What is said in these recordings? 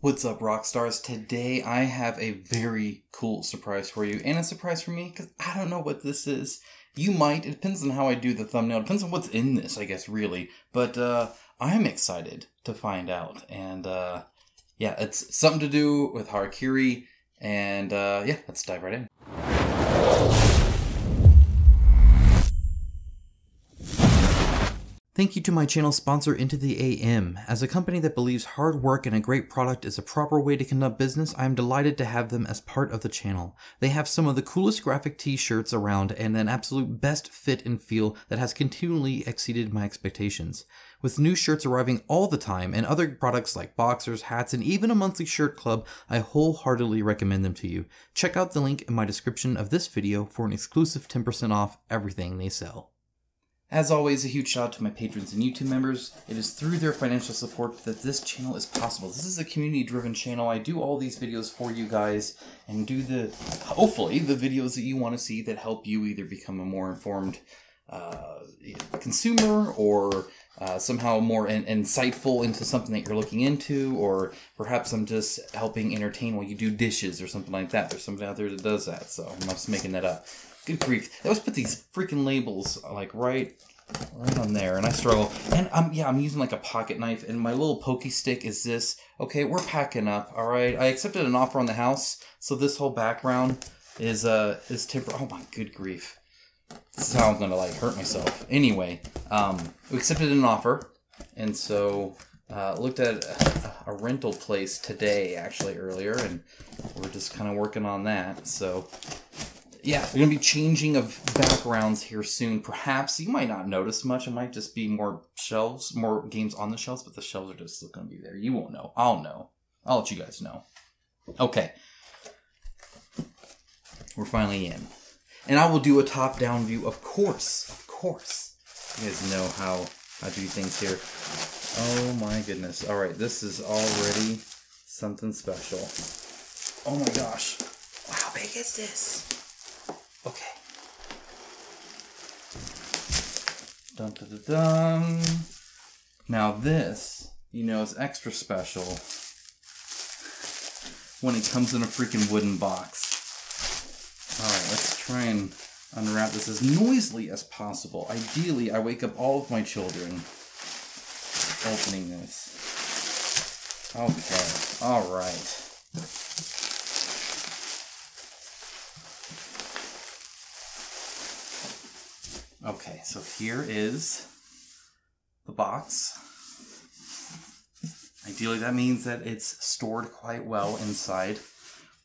What's up, rock stars? Today I have a very cool surprise for you, and a surprise for me because I don't know what this is. You might. It depends on how I do the thumbnail. It depends on what's in this, I guess, really. But I'm excited to find out. And yeah, it's something to do with Harakiri. And yeah, let's dive right in. Thank you to my channel sponsor Into the AM. As a company that believes hard work and a great product is a proper way to conduct business, I am delighted to have them as part of the channel. They have some of the coolest graphic t-shirts around and an absolute best fit and feel that has continually exceeded my expectations. With new shirts arriving all the time and other products like boxers, hats, and even a monthly shirt club, I wholeheartedly recommend them to you. Check out the link in my description of this video for an exclusive 10% off everything they sell. As always, a huge shout out to my patrons and YouTube members. It is through their financial support that this channel is possible. This is a community-driven channel. I do all these videos for you guys and do hopefully, the videos that you want to see that help you either become a more informed consumer or somehow more insightful into something that you're looking into, or perhaps I'm just helping entertain while you do dishes or something like that. There's somebody out there that does that, so I'm not just making that up. Good grief. They always put these freaking labels like right on there, and I struggle. And I'm using like a pocket knife, and my little pokey stick is this. Okay, we're packing up, all right? I accepted an offer on the house, so this whole background is temporary. Oh my good grief. This is how I'm gonna like hurt myself. Anyway, we accepted an offer, and so looked at a rental place today, actually earlier, and we're just kind of working on that. So yeah, we're going to be changing of backgrounds here soon. Perhaps you might not notice much. It might just be more shelves, more games on the shelves, but the shelves are just still going to be there. You won't know. I'll know. I'll let you guys know. Okay. We're finally in. And I will do a top-down view, of course. Of course. You guys know how I do things here. Oh my goodness. All right, this is already something special. Oh my gosh. How big is this? Okay. Dun dun dun dun. Now this, you know, is extra special when it comes in a freaking wooden box. Alright, let's try and unwrap this as noisily as possible. Ideally, I wake up all of my children opening this. Okay, alright. Okay, so here is the box. Ideally, that means that it's stored quite well inside.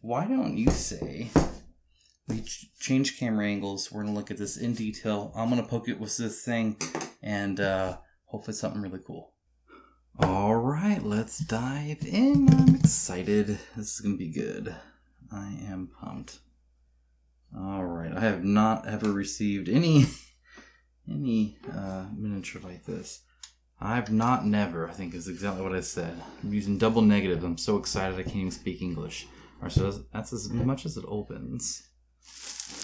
Why don't you say we change camera angles? We're going to look at this in detail. I'm going to poke it with this thing, and hopefully it's something really cool. All right, let's dive in. I'm excited. This is going to be good. I am pumped. All right, I have not ever received any miniature like this. Never, I think is exactly what I said. I'm using double negative. I'm so excited I can't even speak English. Alright, so that's as much as it opens.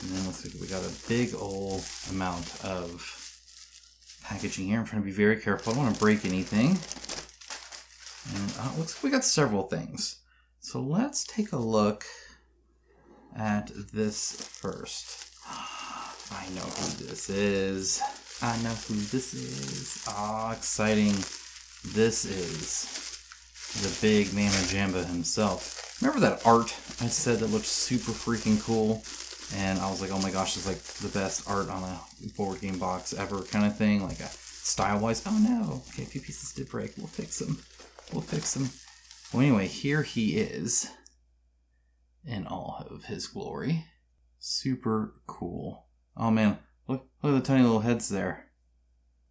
And then let's see, we got a big old amount of packaging here. I'm trying to be very careful. I don't want to break anything. And it looks like we got several things. So let's take a look at this first. I know who this is. I know who this is. Ah, exciting. This is the big Mama Jamba himself. Remember that art I said that looked super freaking cool? And I was like, oh my gosh, it's like the best art on a board game box ever kind of thing. Like a style-wise. Oh no. Okay, a few pieces did break. We'll fix them. We'll fix them. Well, anyway, here he is in all of his glory. Super cool. Oh man, look at the tiny little heads there.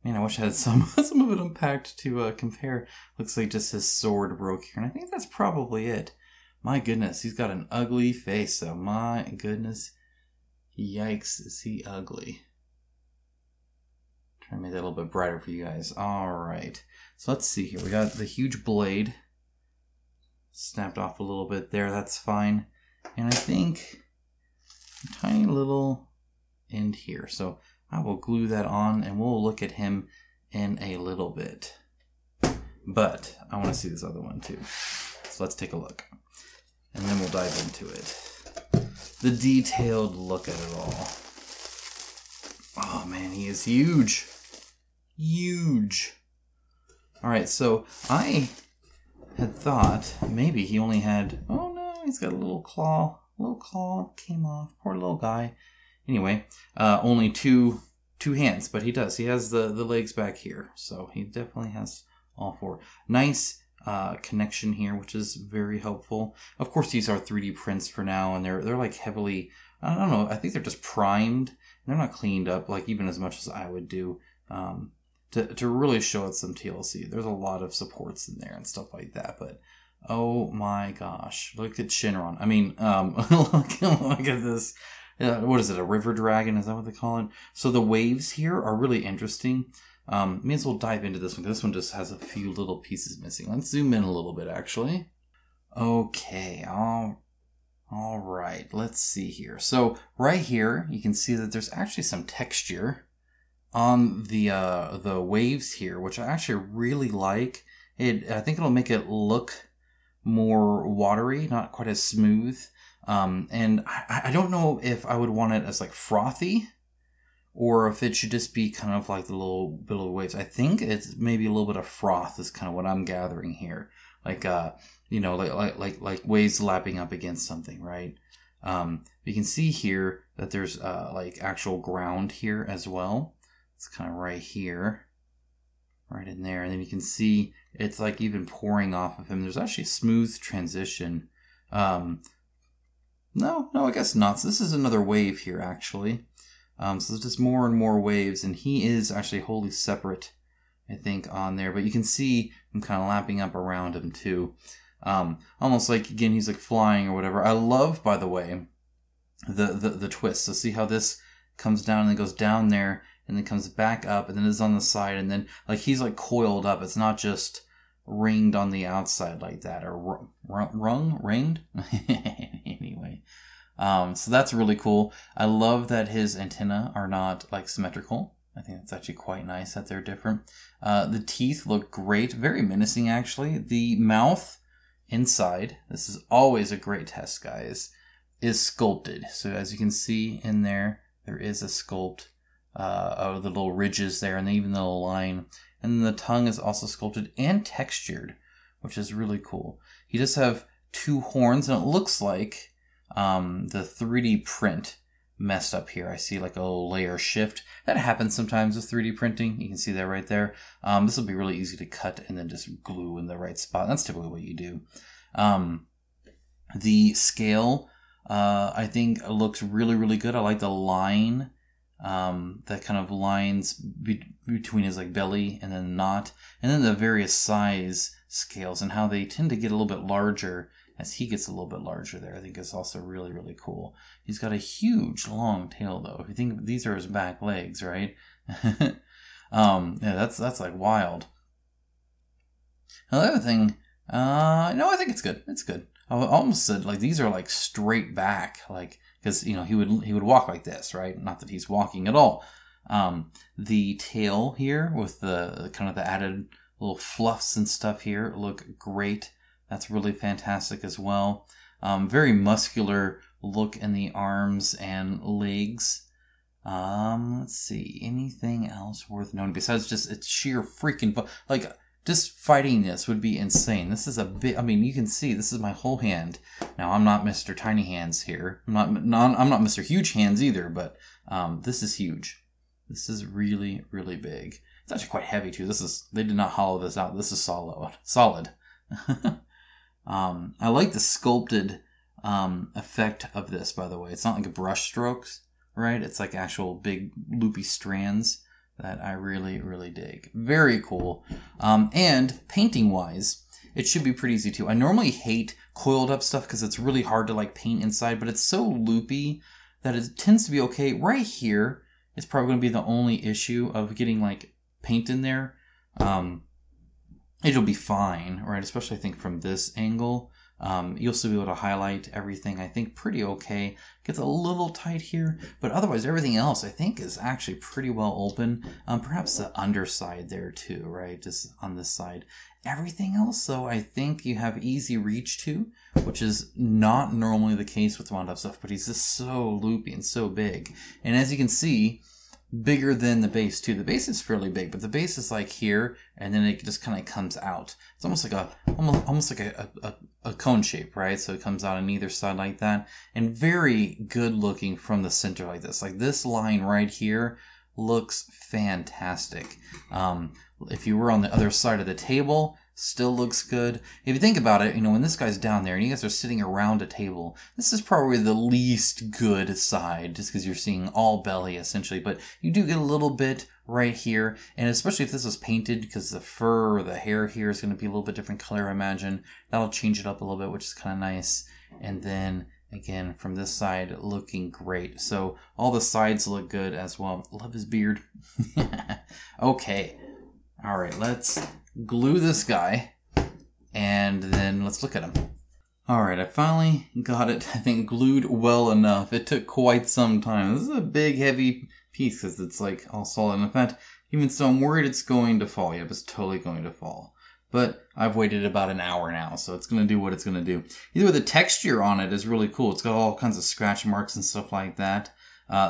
Man, I wish I had some of it unpacked to compare. Looks like just his sword broke here, and I think that's probably it. My goodness, he's got an ugly face, so my goodness. Yikes, is he ugly. Try to make that a little bit brighter for you guys. Alright, so let's see here. We got the huge blade. Snapped off a little bit there, that's fine. And I think a tiny little end here. So I will glue that on and we'll look at him in a little bit. But I want to see this other one too. So let's take a look. And then we'll dive into it. The detailed look at it all. Oh man, he is huge. Huge. Alright, so I had thought maybe he only had... Oh no, he's got a little claw. A little claw came off. Poor little guy. Anyway, only two hands, but he does. He has the legs back here. So he definitely has all four. Nice connection here, which is very helpful. Of course, these are 3D prints for now, and they're like heavily... I don't know. I think they're just primed. They're not cleaned up, like even as much as I would do, to really show it some TLC. There's a lot of supports in there and stuff like that, but oh my gosh, look at Shinron. I mean, look at this. What is it? A river dragon? Is that what they call it? So the waves here are really interesting. May as well dive into this one, because this one just has a few little pieces missing. Let's zoom in a little bit, actually. Okay, all right, let's see here. So right here, you can see that there's actually some texture on the waves here, which I actually really like. I think it'll make it look more watery, not quite as smooth. And I don't know if I would want it as like frothy, or if it should just be kind of like the little bit of waves. I think it's maybe a little bit of froth is kind of what I'm gathering here. Like, you know, like waves lapping up against something, right? You can see here that there's like actual ground here as well. It's kind of right here, right in there. And then you can see it's like even pouring off of him. There's actually a smooth transition. No, I guess not. So this is another wave here, actually. So there's just more and more waves, and he is actually wholly separate, I think, on there. But you can see him kind of lapping up around him, too. Almost like, again, he's like flying or whatever. I love, by the way, the twist. So see how this comes down and then goes down there, and then comes back up, and then is on the side, and then like he's like coiled up. It's not just ringed on the outside like that, or ringed? Anyway. So that's really cool. I love that his antennae are not like symmetrical. I think that's actually quite nice that they're different. The teeth look great. Very menacing, actually. The mouth inside, this is always a great test, guys, is sculpted. So as you can see in there, there is a sculpt of the little ridges there, and even the little line. And then the tongue is also sculpted and textured, which is really cool. He does have two horns, and it looks like the 3D print messed up here. I see like a little layer shift. That happens sometimes with 3D printing. You can see that right there. This will be really easy to cut and then just glue in the right spot. That's typically what you do. The scale, I think, looks really, really good. I like the line that kind of lines between his like belly and then knot, and then the various size scales and how they tend to get a little bit larger as he gets a little bit larger there. I think is also really, really cool. He's got a huge long tail though. If you think these are his back legs, right? Yeah, that's like wild. Another thing, no, I think it's good. It's good. I almost said like these are like straight back, like, because you know he would walk like this, right? Not that he's walking at all. The tail here with the kind of the added little fluffs and stuff here look great. That's really fantastic as well. Very muscular look in the arms and legs. Let's see, anything else worth noting besides just it's sheer freaking fun. Like, just fighting this would be insane. This is a bit, I mean, you can see this is my whole hand. Now, I'm not Mr. Tiny Hands here. I'm not Mr. Huge Hands either, but this is huge. This is really, really big. It's actually quite heavy too. They did not hollow this out. This is solid. I like the sculpted effect of this, by the way. It's not like a brush strokes, right? It's like actual big loopy strands that I really, really dig. Very cool. And painting-wise, it should be pretty easy too. I normally hate coiled up stuff because it's really hard to like paint inside, but it's so loopy that it tends to be okay. Right here is probably going to be the only issue of getting like paint in there. It'll be fine, right? Especially I think from this angle. You'll still be able to highlight everything, I think, pretty okay. Gets a little tight here, but otherwise everything else I think is actually pretty well open. Perhaps the underside there too, right? Just on this side. Everything else, though, I think you have easy reach to, which is not normally the case with wound up stuff, but he's just so loopy and so big. And as you can see, bigger than the base too. The base is fairly big, but the base is like here, and then it just kind of comes out. It's almost like a cone shape, right? So it comes out on either side like that, and very good looking from the center like this. Like this line right here looks fantastic. If you were on the other side of the table, still looks good. If you think about it, you know, when this guy's down there and you guys are sitting around a table, this is probably the least good side just because you're seeing all belly essentially, but you do get a little bit right here, and especially if this was painted, because the fur or the hair here is going to be a little bit different color, I imagine. That'll change it up a little bit, which is kind of nice. And then again, from this side, looking great. So all the sides look good as well. Love his beard. Okay. All right, let's glue this guy, and then let's look at him. All right, I finally got it, I think, glued well enough. It took quite some time. This is a big, heavy piece because it's like all solid. In fact, even so, I'm worried it's going to fall. Yep, it's totally going to fall. But I've waited about an hour now, so it's going to do what it's going to do. Either way, the texture on it is really cool. It's got all kinds of scratch marks and stuff like that.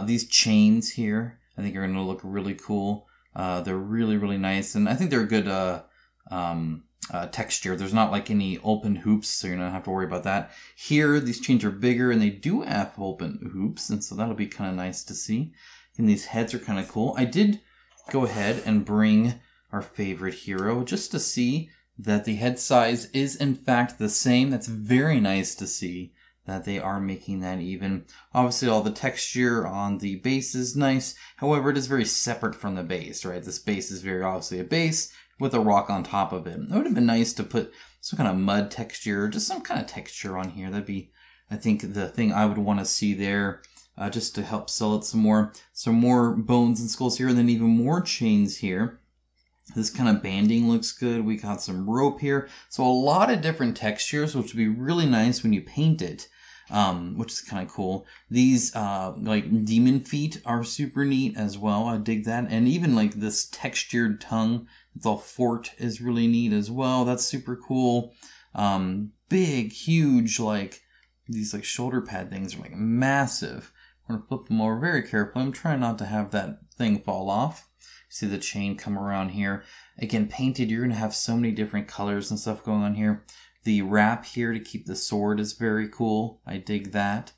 These chains here, I think, are going to look really cool. They're really, really nice, and I think they're a good texture. There's not like any open hoops, so you're not gonna have to worry about that. Here, these chains are bigger, and they do have open hoops, and so that'll be kind of nice to see. And these heads are kind of cool. I did go ahead and bring our favorite hero just to see that the head size is in fact the same. That's very nice to see that they are making that even. Obviously, all the texture on the base is nice. However, it is very separate from the base, right? This base is very obviously a base with a rock on top of it. It would have been nice to put some kind of mud texture, just some kind of texture on here. That'd be, I think, the thing I would want to see there, just to help sell it some more. Some more bones and skulls here, and then even more chains here. This kind of banding looks good. We got some rope here. So a lot of different textures, which would be really nice when you paint it, which is kind of cool. These like demon feet are super neat as well. I dig that. And even like this textured tongue, it's all fort, is really neat as well. That's super cool. Big, huge, like these like shoulder pad things are like massive. I'm going to flip them over very carefully. I'm trying not to have that thing fall off. See the chain come around here. Again, painted, you're going to have so many different colors and stuff going on here. The wrap here to keep the sword is very cool. I dig that.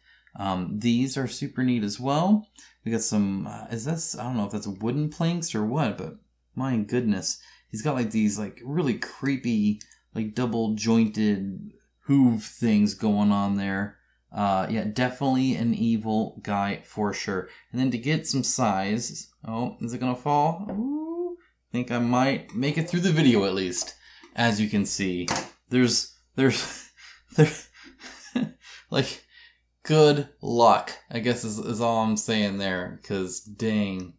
These are super neat as well. We got some, is this, I don't know if that's wooden planks or what, but my goodness. He's got like these like really creepy, like double jointed hoof things going on there. Yeah, definitely an evil guy for sure. And then to get some size, oh, is it gonna fall? Ooh, I think I might make it through the video at least. As you can see, there's like, good luck, I guess is all I'm saying there. Cause dang,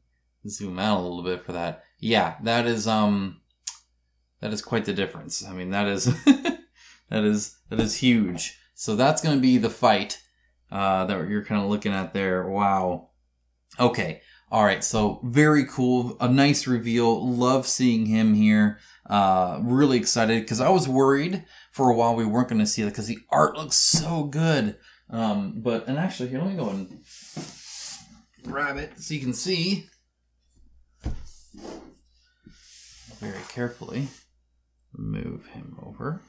zoom out a little bit for that. Yeah, that is quite the difference. I mean, that is that is huge. So that's going to be the fight that you're kind of looking at there. Wow. Okay. All right. So very cool. A nice reveal. Love seeing him here. Really excited because I was worried for a while we weren't going to see it because the art looks so good. And actually here, let me go and grab it so you can see very carefully. Move him over.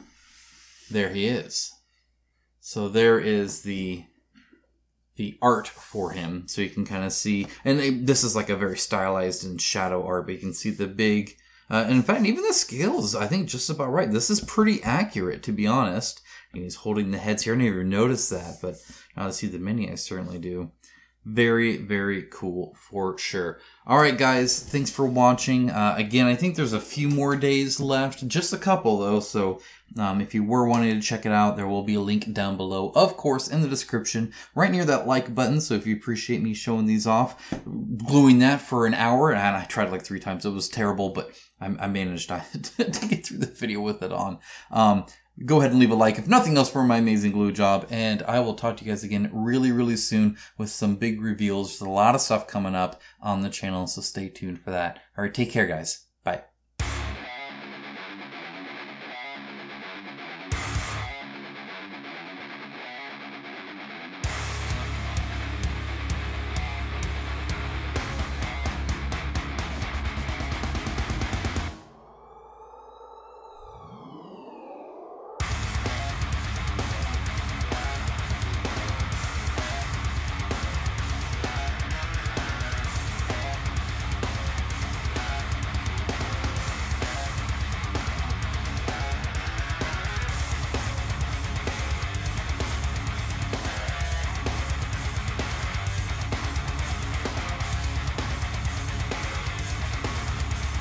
There he is. So there is the art for him. So you can kind of see, and this is like a very stylized and shadow art, but you can see the big, and in fact, even the scales, I think just about right. This is pretty accurate, to be honest. And he's holding the heads here. I didn't even notice that, but now to see the mini, I certainly do. Very, very cool for sure. All right, guys, thanks for watching. Again, I think there's a few more days left, just a couple though. So if you were wanting to check it out, there will be a link down below, of course, in the description, right near that like button. So if you appreciate me showing these off, gluing that for an hour, and I tried like 3 times. It was terrible, but I managed to get through the video with it on. go ahead and leave a like, if nothing else, for my amazing glue job. And I will talk to you guys again really, really soon with some big reveals. There's a lot of stuff coming up on the channel, so stay tuned for that. All right, take care, guys.